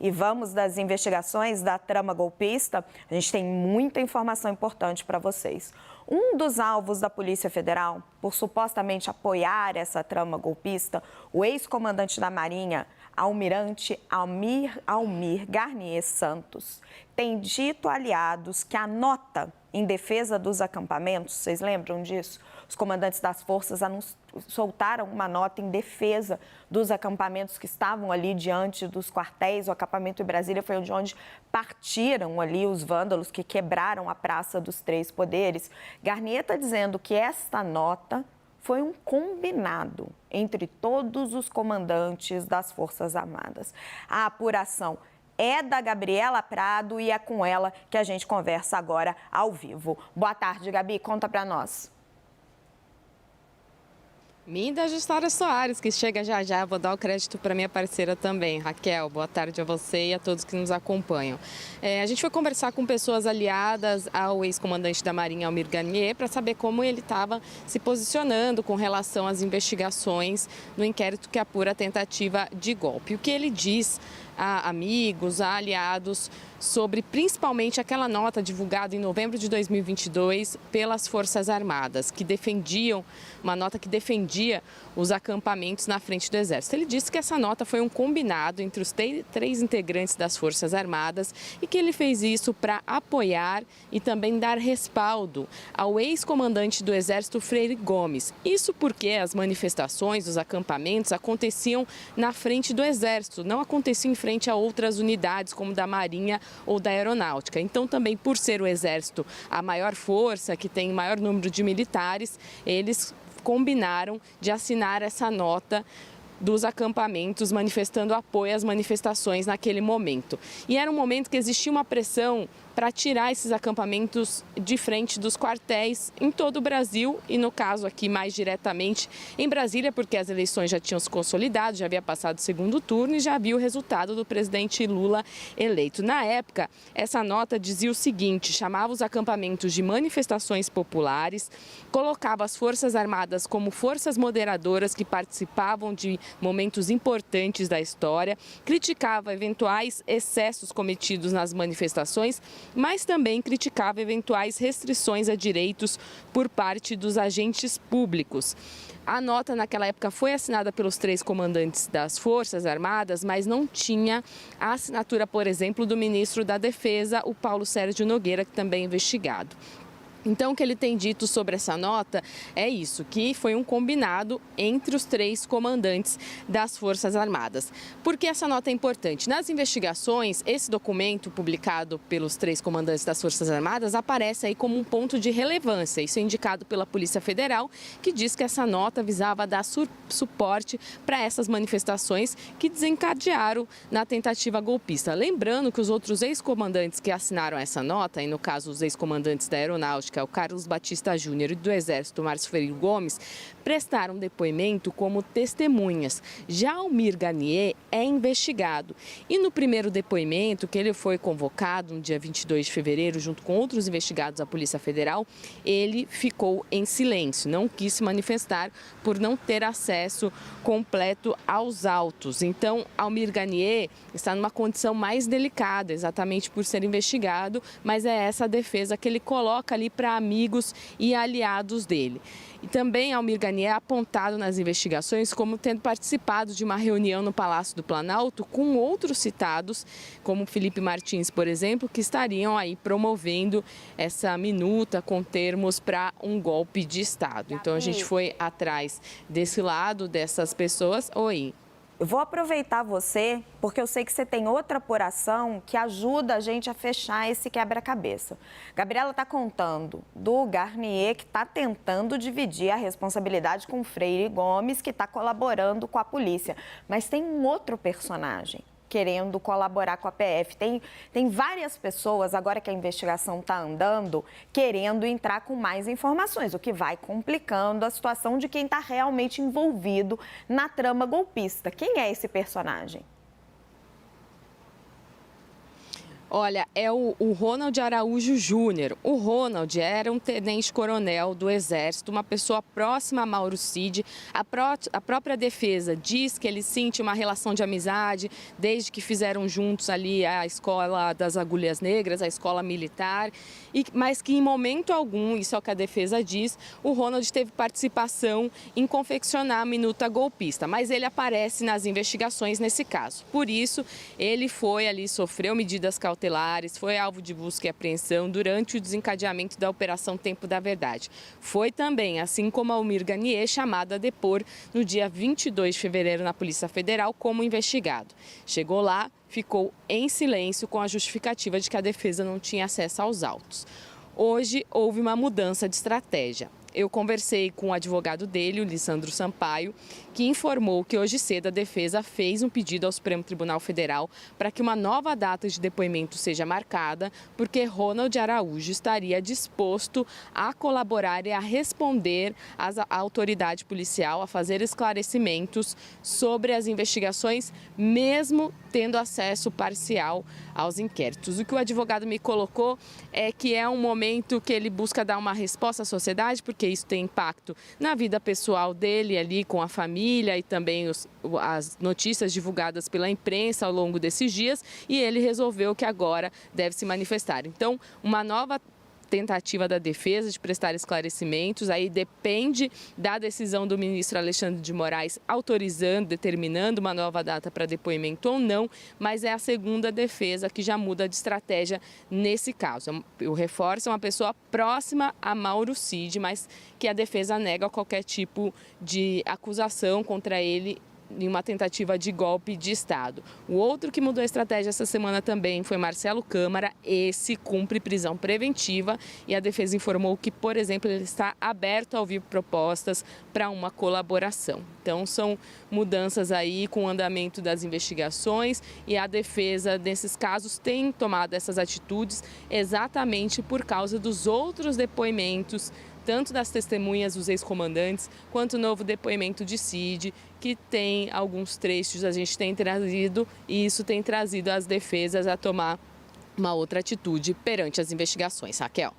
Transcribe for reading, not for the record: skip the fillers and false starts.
e vamos das investigações da trama golpista, a gente tem muita informação importante para vocês. Um dos alvos da Polícia Federal, por supostamente apoiar essa trama golpista, o ex-comandante da Marinha, Almirante Almir Garnier Santos, tem dito a aliados que a nota em defesa dos acampamentos, vocês lembram disso? Os comandantes das forças soltaram uma nota em defesa dos acampamentos que estavam ali diante dos quartéis. O acampamento em Brasília foi onde partiram ali os vândalos que quebraram a Praça dos Três Poderes. Garnier está dizendo que esta nota foi um combinado entre todos os comandantes das Forças Armadas. A apuração é da Gabriela Prado e é com ela que a gente conversa agora ao vivo. Boa tarde, Gabi, conta para nós. Minda Justária Soares, que chega já já. Vou dar o crédito para minha parceira também, Raquel. Boa tarde a você e a todos que nos acompanham. A gente foi conversar com pessoas aliadas ao ex-comandante da Marinha, Almir Garnier, para saber como ele estava se posicionando com relação às investigações no inquérito que apura a tentativa de golpe. O que ele diz a amigos, a aliados, sobre principalmente aquela nota divulgada em novembro de 2022 pelas Forças Armadas, que defendiam, uma nota que defendia os acampamentos na frente do Exército. Ele disse que essa nota foi um combinado entre os três integrantes das Forças Armadas e que ele fez isso para apoiar e também dar respaldo ao ex-comandante do Exército, Freire Gomes. Isso porque as manifestações, os acampamentos aconteciam na frente do Exército, não aconteciam em frente a outras unidades como da Marinha ou da Aeronáutica. Então, também por ser o Exército a maior força, que tem maior número de militares, eles combinaram de assinar essa nota dos acampamentos, manifestando apoio às manifestações naquele momento. E era um momento que existia uma pressão para tirar esses acampamentos de frente dos quartéis em todo o Brasil e, no caso aqui, mais diretamente em Brasília, porque as eleições já tinham se consolidado, já havia passado o segundo turno e já havia o resultado do presidente Lula eleito. Na época, essa nota dizia o seguinte: chamava os acampamentos de manifestações populares, colocava as Forças Armadas como forças moderadoras que participavam de momentos importantes da história, criticava eventuais excessos cometidos nas manifestações, mas também criticava eventuais restrições a direitos por parte dos agentes públicos. A nota naquela época foi assinada pelos três comandantes das Forças Armadas, mas não tinha a assinatura, por exemplo, do ministro da Defesa, o Paulo Sérgio Nogueira, que também é investigado. Então, o que ele tem dito sobre essa nota é isso, que foi um combinado entre os três comandantes das Forças Armadas. Por que essa nota é importante? Nas investigações, esse documento publicado pelos três comandantes das Forças Armadas aparece aí como um ponto de relevância. Isso é indicado pela Polícia Federal, que diz que essa nota visava dar suporte para essas manifestações que desencadearam na tentativa golpista. Lembrando que os outros ex-comandantes que assinaram essa nota, e no caso os ex-comandantes da Aeronáutica, o Carlos Batista Júnior, e do Exército, Márcio Freire Gomes, prestaram depoimento como testemunhas. Já Almir Garnier é investigado. E no primeiro depoimento, que ele foi convocado no dia 22 de fevereiro, junto com outros investigados da Polícia Federal, ele ficou em silêncio, não quis se manifestar por não ter acesso completo aos autos. Então, Almir Garnier está numa condição mais delicada, exatamente por ser investigado, mas é essa a defesa que ele coloca ali para amigos e aliados dele. E também Almir Garnier é apontado nas investigações como tendo participado de uma reunião no Palácio do Planalto com outros citados, como Felipe Martins, por exemplo, que estariam aí promovendo essa minuta com termos para um golpe de Estado. Então a gente foi atrás desse lado, dessas pessoas. Oi. Eu vou aproveitar você, porque eu sei que você tem outra apuração que ajuda a gente a fechar esse quebra-cabeça. Gabriela está contando do Garnier, que está tentando dividir a responsabilidade com Freire Gomes, que está colaborando com a polícia. Mas tem um outro personagem querendo colaborar com a PF. Tem várias pessoas, agora que a investigação está andando, querendo entrar com mais informações, o que vai complicando a situação de quem está realmente envolvido na trama golpista. Quem é esse personagem? Olha, é o Ronald Araújo Júnior. O Ronald era um tenente-coronel do Exército, uma pessoa próxima a Mauro Cid. A própria defesa diz que eles sentem uma relação de amizade desde que fizeram juntos ali a Escola das Agulhas Negras, a escola militar, mas que em momento algum, isso é o que a defesa diz, o Ronald teve participação em confeccionar a minuta golpista, mas ele aparece nas investigações nesse caso. Por isso, ele foi ali, sofreu medidas cautelares, foi alvo de busca e apreensão durante o desencadeamento da Operação Tempo da Verdade. Foi também, assim como Almir Ganier, chamado a depor no dia 22 de fevereiro na Polícia Federal como investigado. Chegou lá, ficou em silêncio com a justificativa de que a defesa não tinha acesso aos autos. Hoje houve uma mudança de estratégia. Eu conversei com o advogado dele, o Lissandro Sampaio, que informou que hoje cedo a defesa fez um pedido ao Supremo Tribunal Federal para que uma nova data de depoimento seja marcada, porque Ronald Araújo estaria disposto a colaborar e a responder à autoridade policial, a fazer esclarecimentos sobre as investigações, mesmo tendo acesso parcial aos inquéritos. O que o advogado me colocou é que é um momento que ele busca dar uma resposta à sociedade, porque isso tem impacto na vida pessoal dele ali com a família e também as notícias divulgadas pela imprensa ao longo desses dias, e ele resolveu que agora deve se manifestar. Então, uma nova tentativa da defesa de prestar esclarecimentos, aí depende da decisão do ministro Alexandre de Moraes autorizando, determinando uma nova data para depoimento ou não, mas é a segunda defesa que já muda de estratégia nesse caso. Eu reforço, é uma pessoa próxima a Mauro Cid, mas que a defesa nega qualquer tipo de acusação contra ele em uma tentativa de golpe de Estado. O outro que mudou a estratégia essa semana também foi Marcelo Câmara. Esse cumpre prisão preventiva e a defesa informou que, por exemplo, ele está aberto a ouvir propostas para uma colaboração. Então, são mudanças aí com o andamento das investigações, e a defesa, nesses casos, tem tomado essas atitudes exatamente por causa dos outros depoimentos, tanto das testemunhas dos ex-comandantes, quanto o novo depoimento de Cid, que tem alguns trechos, a gente tem trazido, e isso tem trazido as defesas a tomar uma outra atitude perante as investigações. Raquel.